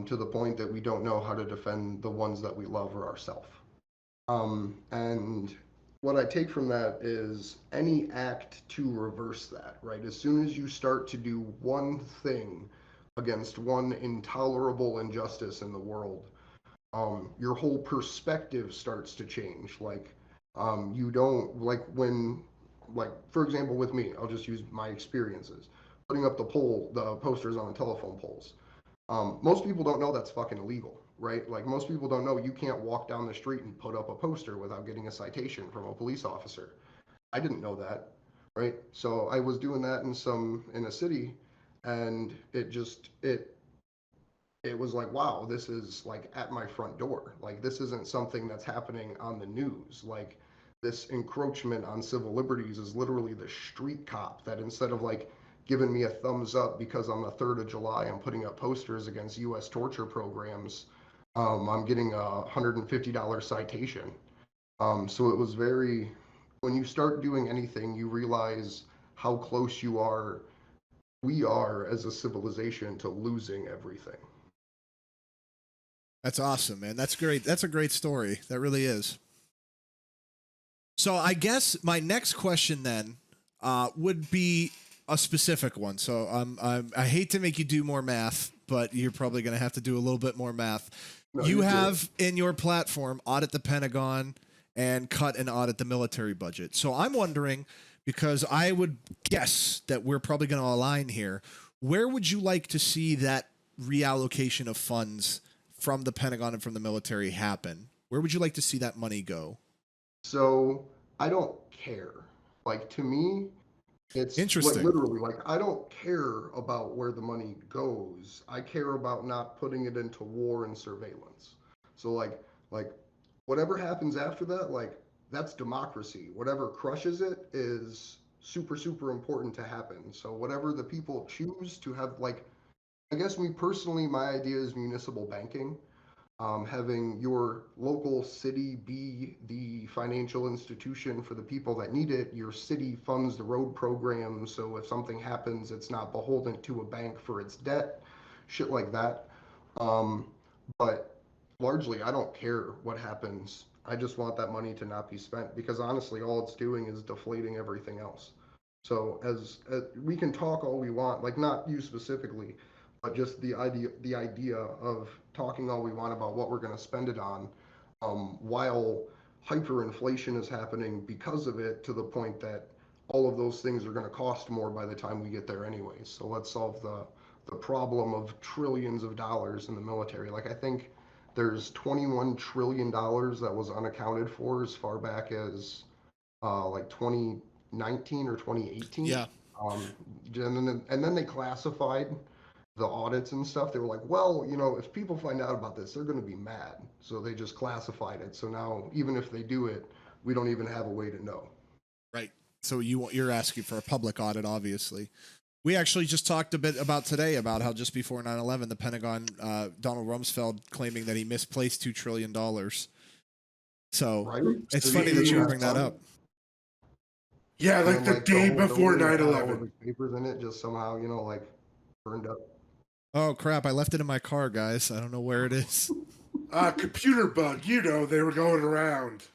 to the point that we don't know how to defend the ones that we love or ourselves. And what I take from that is any act to reverse that, right? As soon as you start to do one thing against one intolerable injustice in the world, your whole perspective starts to change. Like, you don't, like, when, like, for example, with me, I'll just use my experiences. Putting up the posters on the telephone poles. Most people don't know that's fucking illegal, right? Like most people don't know you can't walk down the street and put up a poster without getting a citation from a police officer. I didn't know that, right? So I was doing that in a city, and it was like, wow, this is like at my front door. Like this isn't something that's happening on the news. Like this encroachment on civil liberties is literally the street cop that instead of like giving me a thumbs up because on the 3rd of July I'm putting up posters against U.S. torture programs, I'm getting a $150 citation. So it was very, when you start doing anything, you realize how close we are as a civilization to losing everything. That's awesome, man. That's great. That's a great story. That really is. So I guess my next question then would be a specific one. So I hate to make you do more math, but you're probably going to have to do a little bit more math. No, you have in your platform audit the Pentagon and cut and audit the military budget. So I'm wondering, because I would guess that we're probably going to align here, where would you like to see that reallocation of funds from the Pentagon and from the military happen? Where would you like to see that money go? So I don't care. Like to me, it's interesting. Like literally, like I don't care about where the money goes. I care about not putting it into war and surveillance. So like whatever happens after that, like that's democracy. Whatever crushes it is super super important to happen. So whatever the people choose to have, like I guess me personally, my idea is municipal banking. Having your local city be the financial institution for the people that need it. Your city funds the road program, so if something happens, it's not beholden to a bank for its debt, shit like that. Um, but largely, I don't care what happens. I just want that money to not be spent because honestly, all it's doing is deflating everything else. So as we can talk all we want, like not you specifically, but just the idea of talking all we want about what we're going to spend it on, while hyperinflation is happening because of it to the point that all of those things are going to cost more by the time we get there anyways. So let's solve the problem of trillions of dollars in the military. Like I think there's $21 trillion that was unaccounted for as far back as like 2019 or 2018. Yeah. Um, and then they classified the audits and stuff. They were like, well, if people find out about this, they're going to be mad. So they just classified it. So now, even if they do it, we don't even have a way to know. Right. So you're asking for a public audit, obviously. We actually just talked a bit about today about how just before 9/11, the Pentagon, Donald Rumsfeld claiming that he misplaced $2 trillion. So Right? it's So funny that you bring that up. Yeah, And like then, the day whole before building had all of 9/11. his papers in it, just somehow, like burned up. Oh crap! I left it in my car, guys. I don't know where it is. Computer bug, they were going around.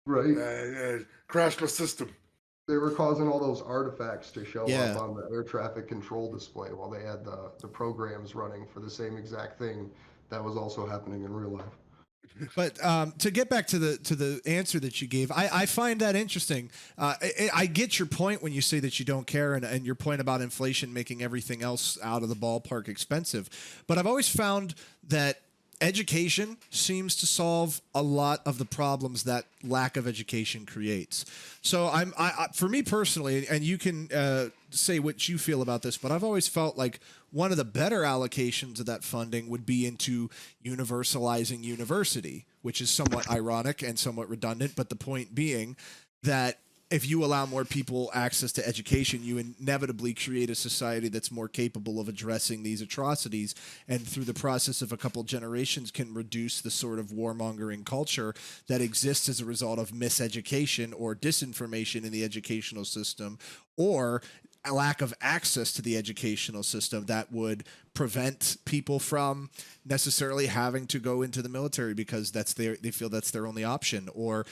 Right. Crashed my system. They were causing all those artifacts to show Yeah. up on the air traffic control display while they had the programs running for the same exact thing that was also happening in real life. But to get back to the answer that you gave, I find that interesting. I get your point when you say that you don't care, and your point about inflation making everything else out of the ballpark expensive. But I've always found that education seems to solve a lot of the problems that lack of education creates. So for me personally, and you can say what you feel about this, but I've always felt like one of the better allocations of that funding would be into universalizing university, which is somewhat ironic and somewhat redundant. But the point being that if you allow more people access to education, you inevitably create a society that's more capable of addressing these atrocities, and through the process of a couple generations can reduce the sort of warmongering culture that exists as a result of miseducation or disinformation in the educational system, or a lack of access to the educational system that would prevent people from necessarily having to go into the military because they feel that's their only option, or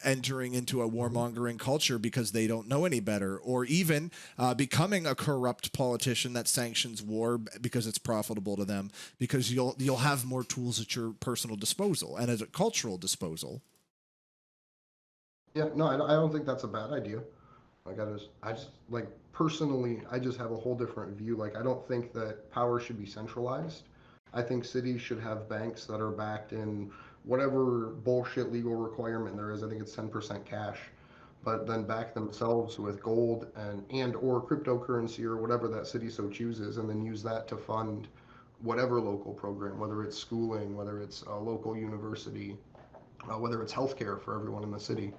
entering into a warmongering culture because they don't know any better, or even becoming a corrupt politician that sanctions war because it's profitable to them, because you'll have more tools at your personal disposal and at a cultural disposal. Yeah, no, I don't think that's a bad idea. Like I just like personally, I just have a whole different view. Like I don't think that power should be centralized. I think cities should have banks that are backed in whatever bullshit legal requirement there is. I think it's 10% cash, but then back themselves with gold and or cryptocurrency or whatever that city so chooses, and then use that to fund whatever local program, whether it's schooling, whether it's a local university, whether it's healthcare for everyone in the city.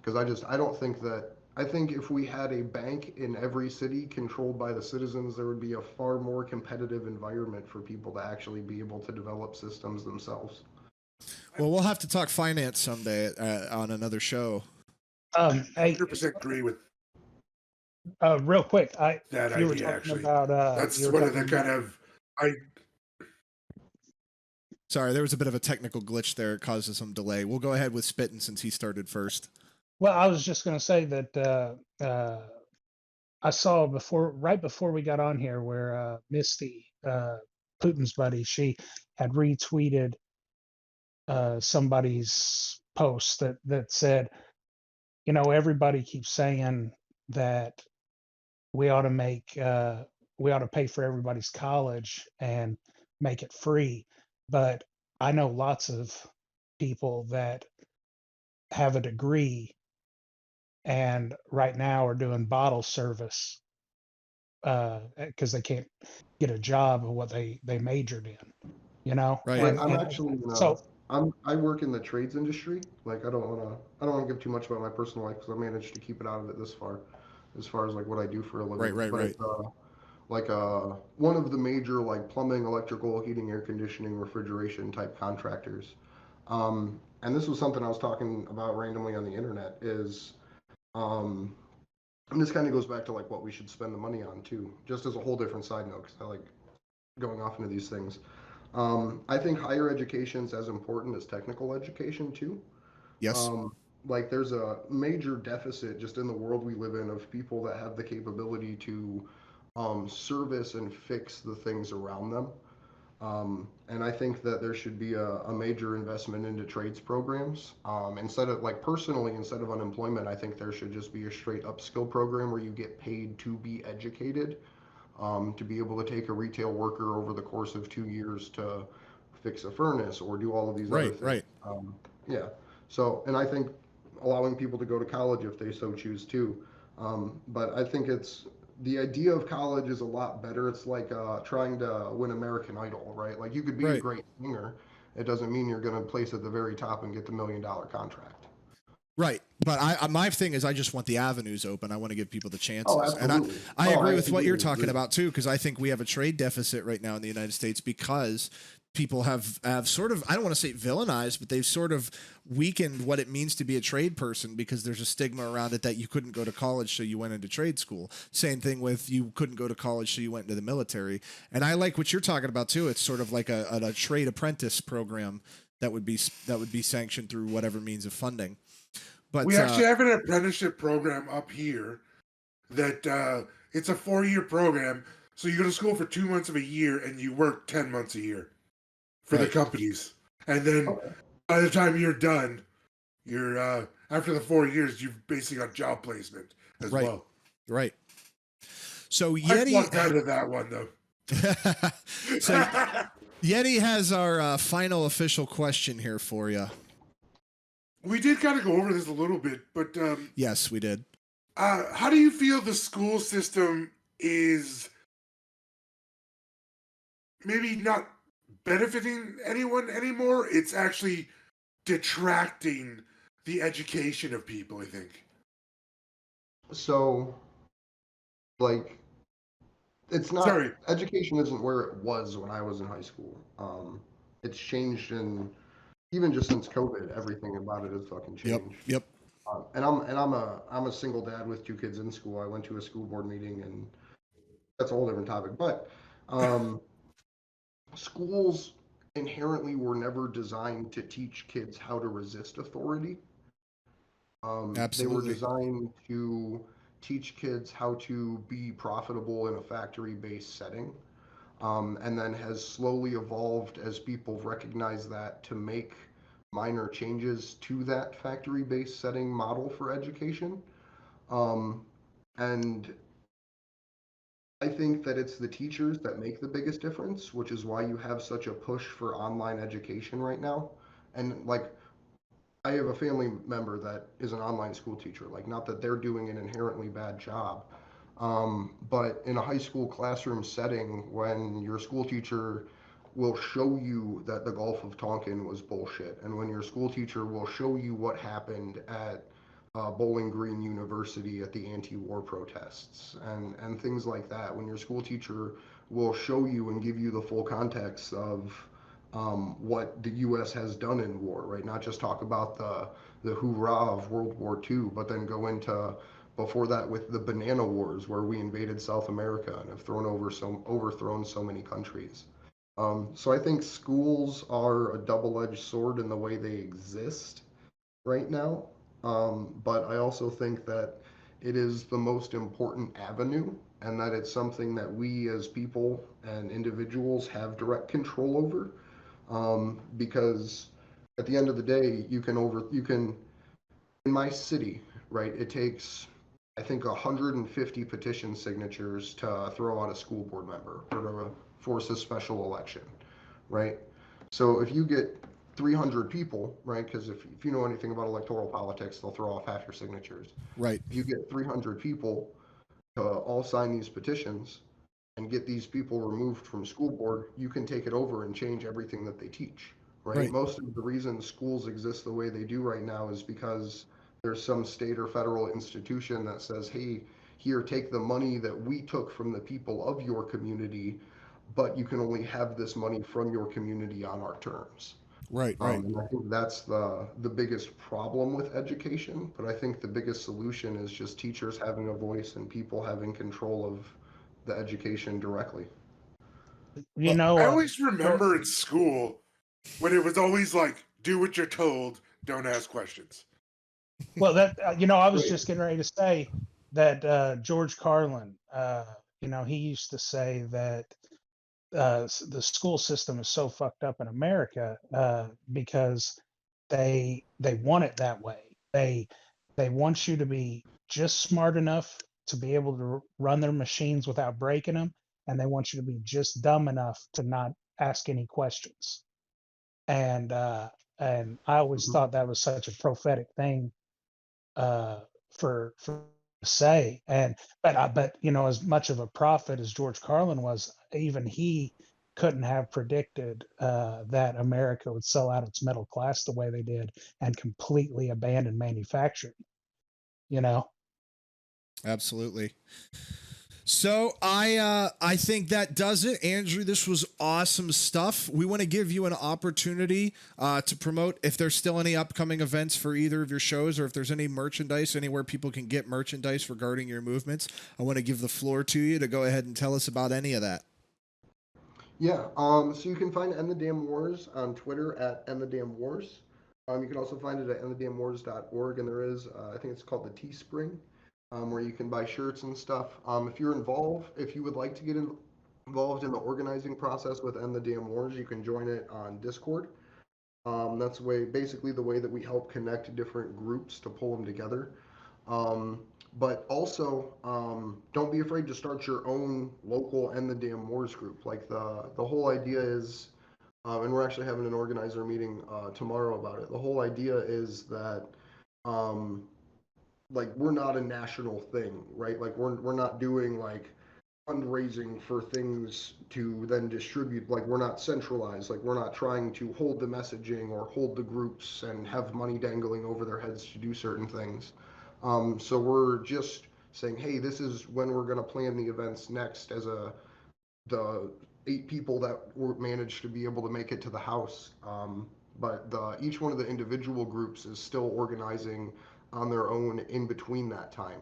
Because I don't think that, I think if we had a bank in every city controlled by the citizens, there would be a far more competitive environment for people to actually be able to develop systems themselves. Well, we'll have to talk finance someday on another show. Hey, 100% agree with real quick, that you were idea, talking actually. about That's one of the kind of... Sorry, there was a bit of a technical glitch there. It caused some delay. We'll go ahead with Spittin' since he started first. Well, I was just going to say that I saw right before we got on here, where Misty, Putin's buddy, she had retweeted somebody's post that said, everybody keeps saying that we ought to pay for everybody's college and make it free, but I know lots of people that have a degree and right now are doing bottle service because they can't get a job of what they majored in, Right. Like, and, I'm and actually, so I work in the trades industry. Like, I don't want to give too much about my personal life because I managed to keep it out of it this far, as far as like what I do for a living. Right. But it's, like one of the major like plumbing, electrical, heating, air conditioning, refrigeration type contractors. And this was something I was talking about randomly on the internet is, um, and this kind of goes back to like what we should spend the money on too, just as a whole different side note, because I like going off into these things. I think higher education is as important as technical education too. Yes. Um, like there's a major deficit just in the world we live in of people that have the capability to service and fix the things around them. And I think that there should be a major investment into trades programs. Instead of like personally, instead of unemployment, I think there should just be a straight upskill program where you get paid to be educated, to be able to take a retail worker over the course of 2 years to fix a furnace or do all of these other things. Right. Yeah. So, and I think allowing people to go to college if they so choose to. But I think the idea of college is a lot better. It's like trying to win American Idol, right? Like you could be a Right. great singer. It doesn't mean you're going to place at the very top and get the $1 million contract. Right. But my thing is I just want the avenues open. I want to give people the Oh, chances. And absolutely. I No, agree I with what you're completely talking agree. about too, because I think we have a trade deficit right now in the United States because people have sort of, I don't want to say villainized, but they've sort of weakened what it means to be a trade person because there's a stigma around it that you couldn't go to college, so you went into trade school. Same thing with you couldn't go to college, so you went into the military. And I like what you're talking about too. It's sort of like a trade apprentice program that would be sanctioned through whatever means of funding. But We actually have an apprenticeship program up here that it's a 4-year program. So you go to school for 2 months of a year and you work 10 months a year for the Right. companies. And then Okay. by the time you're done, you're after the 4 years, you've basically got job placement as Right. well. Right. So I Yeti, flunked out of that one though. so Yeti has our final official question here for you. We did kind of go over this a little bit, but Yes, we did. how do you feel the school system is maybe not benefiting anyone anymore? It's actually detracting the education of people, I think. So, like, it's not, Sorry. education isn't where it was when I was in high school. It's changed even just since COVID, everything about it has fucking Yep. changed. Yep. And I'm a single dad with 2 kids in school. I went to a school board meeting, and that's a whole different topic. But schools inherently were never designed to teach kids how to resist authority. They were Absolutely. designed to teach kids how to be profitable in a factory-based setting, and then has slowly evolved as people recognize that to make minor changes to that factory-based setting model for education. And I think that it's the teachers that make the biggest difference, which is why you have such a push for online education right now. And like, I have a family member that is an online school teacher. Like, not that they're doing an inherently bad job, but in a high school classroom setting, when your school teacher will show you that the Gulf of Tonkin was bullshit, and when your school teacher will show you what happened at Bowling Green University at the anti-war protests and things like that, when your school teacher will show you and give you the full context of what the U.S. has done in war, right? Not just talk about the hoorah of World War II, but then go into before that with the Banana Wars, where we invaded South America and have overthrown so many countries. So I think schools are a double-edged sword in the way they exist right now. But I also think that it is the most important avenue, and that it's something that we as people and individuals have direct control over. Because at the end of the day, you can in my city, right? It takes, I think, 150 petition signatures to throw out a school board member or to force a special election, right? So if you get 300 people, right? Because if you know anything about electoral politics, they'll throw off half your signatures. Right. If you get 300 people to all sign these petitions and get these people removed from school board, you can take it over and change everything that they teach, right? Right. Most of the reason schools exist the way they do right now is because there's some state or federal institution that says, hey, here, take the money that we took from the people of your community, but you can only have this money from your community on our terms. Right. Right. And I think that's the biggest problem with education. But I think the biggest solution is just teachers having a voice and people having control of the education directly. You Well, know, I always go, remember in school when it was always like, do what you're told, don't ask questions. well, that I was Right. just getting ready to say that George Carlin, he used to say that the school system is so fucked up in America because they want it that way. They want you to be just smart enough to be able to run their machines without breaking them, and they want you to be just dumb enough to not ask any questions. And I always Mhm. thought that was such a prophetic thing uh, for say. And but you know, as much of a prophet as George Carlin was, even he couldn't have predicted that America would sell out its middle class the way they did and completely abandon manufacturing. You know, Absolutely. So I think that does it, Andrew. This was awesome stuff. We want to give you an opportunity to promote if there's still any upcoming events for either of your shows, or if there's any merchandise anywhere people can get merchandise regarding your movements. I want to give the floor to you to go ahead and tell us about any of that. Yeah, so you can find End the Damn Wars on Twitter at End the Damn Wars. You can also find it at endthedamnwars.org, and there is, I think it's called the Teespring, where you can buy shirts and stuff. If you're involved, if you would like to get involved in the organizing process with End the Damn Wars, you can join it on Discord. That's basically the way that we help connect different groups to pull them together. But also, don't be afraid to start your own local End the Damn Wars group. Like the whole idea is, and we're actually having an organizer meeting tomorrow about it. The whole idea is that, like, we're not a national thing, right? Like we're not doing like fundraising for things to then distribute. Like we're not centralized. Like we're not trying to hold the messaging or hold the groups and have money dangling over their heads to do certain things. So we're just saying, hey, this is when we're going to plan the events next as the 8 people that were managed to be able to make it to the house. But each one of the individual groups is still organizing on their own in between that time.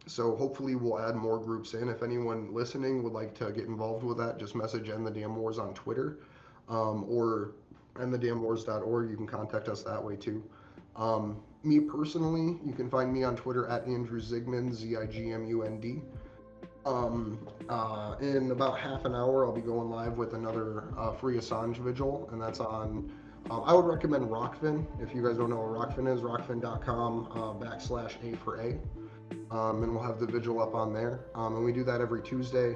So hopefully we'll add more groups in. If anyone listening would like to get involved with that, just message End the Damn Wars on Twitter, or endthedamnwars.org. You can contact us that way too. Me personally, you can find me on Twitter at Andrew Zigmund, Zigmund. In about half an hour, I'll be going live with another free Assange vigil, and that's on. I would recommend Rockfin. If you guys don't know what Rockfin is, rockfin.com /A for A. And we'll have the vigil up on there. And we do that every Tuesday.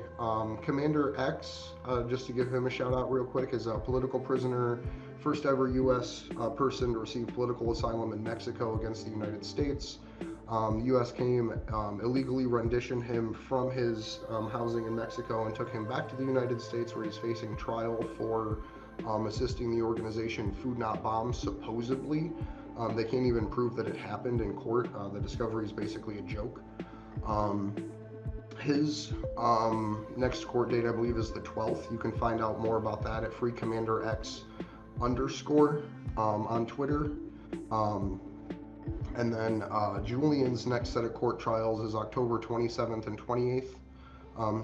Commander X, just to give him a shout out real quick, is a political prisoner, first ever U.S. Person to receive political asylum in Mexico against the United States. The U.S. came, illegally renditioned him from his housing in Mexico and took him back to the United States, where he's facing trial for assisting the organization Food Not Bombs, supposedly. They can't even prove that it happened in court. The discovery is basically a joke. His next court date, I believe, is the 12th. You can find out more about that at freecommanderx_ on Twitter. And then Julian's next set of court trials is October 27th and 28th.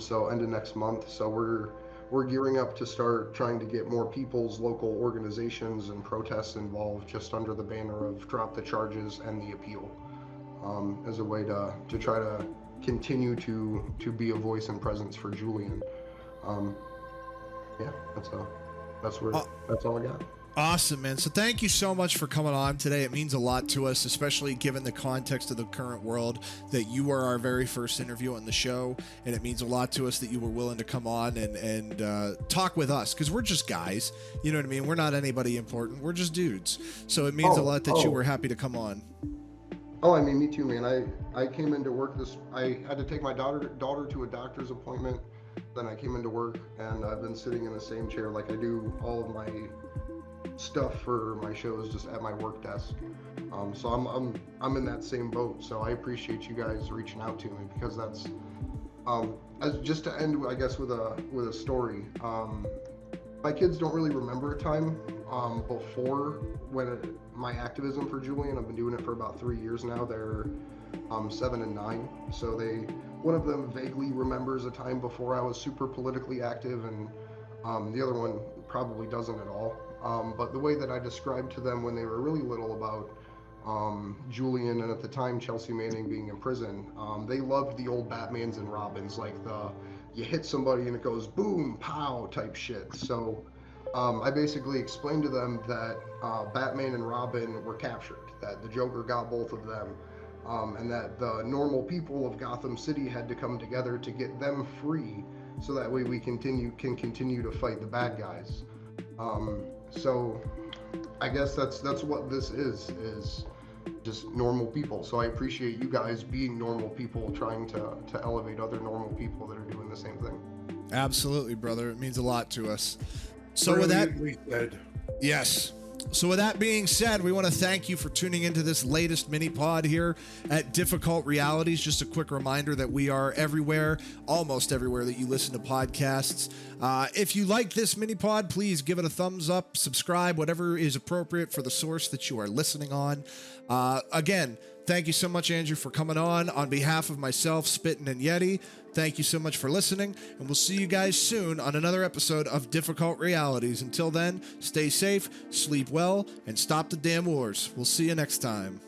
So end of next month. So we're gearing up to start trying to get more people's local organizations and protests involved, just under the banner of drop the charges and the appeal, as a way to try to continue to be a voice and presence for Julian. Yeah, that's all I got. Awesome, man. So thank you so much for coming on today. It means a lot to us, especially given the context of the current world, that you were our very first interview on the show. And it means a lot to us that you were willing to come on and talk with us, because we're just guys. You know what I mean? We're not anybody important. We're just dudes. So it means a lot that you were happy to come on. Oh, I mean, me too, man. I came into work I had to take my daughter to a doctor's appointment. Then I came into work, and I've been sitting in the same chair. Like, I do all of my stuff for my shows just at my work desk. So I'm in that same boat. So I appreciate you guys reaching out to me, because that's as just to end, I guess, with a story. My kids don't really remember a time before my activism for Julian. I've been doing it for about 3 years now. They're 7 and 9. So one of them vaguely remembers a time before I was super politically active, and the other one probably doesn't at all. But the way that I described to them when they were really little about Julian, and at the time Chelsea Manning, being in prison, they loved the old Batmans and Robins, like you hit somebody and it goes boom, pow type shit. So I basically explained to them that Batman and Robin were captured, that the Joker got both of them, and that the normal people of Gotham City had to come together to get them free, so that way we can continue to fight the bad guys. So I guess that's what this is just normal people. So I appreciate you guys being normal people, trying to elevate other normal people that are doing the same thing. Absolutely, brother. It means a lot to us. So with that, yes. So with that being said, we want to thank you for tuning into this latest mini pod here at Difficult Realities. Just a quick reminder that we are everywhere, almost everywhere that you listen to podcasts. If you like this mini pod, please give it a thumbs up, subscribe, whatever is appropriate for the source that you are listening on. Again, thank you so much, Andrew, for coming on. On behalf of myself, Spittin' and Yeti, thank you so much for listening, and we'll see you guys soon on another episode of Difficult Realities. Until then, stay safe, sleep well, and stop the damn wars. We'll see you next time.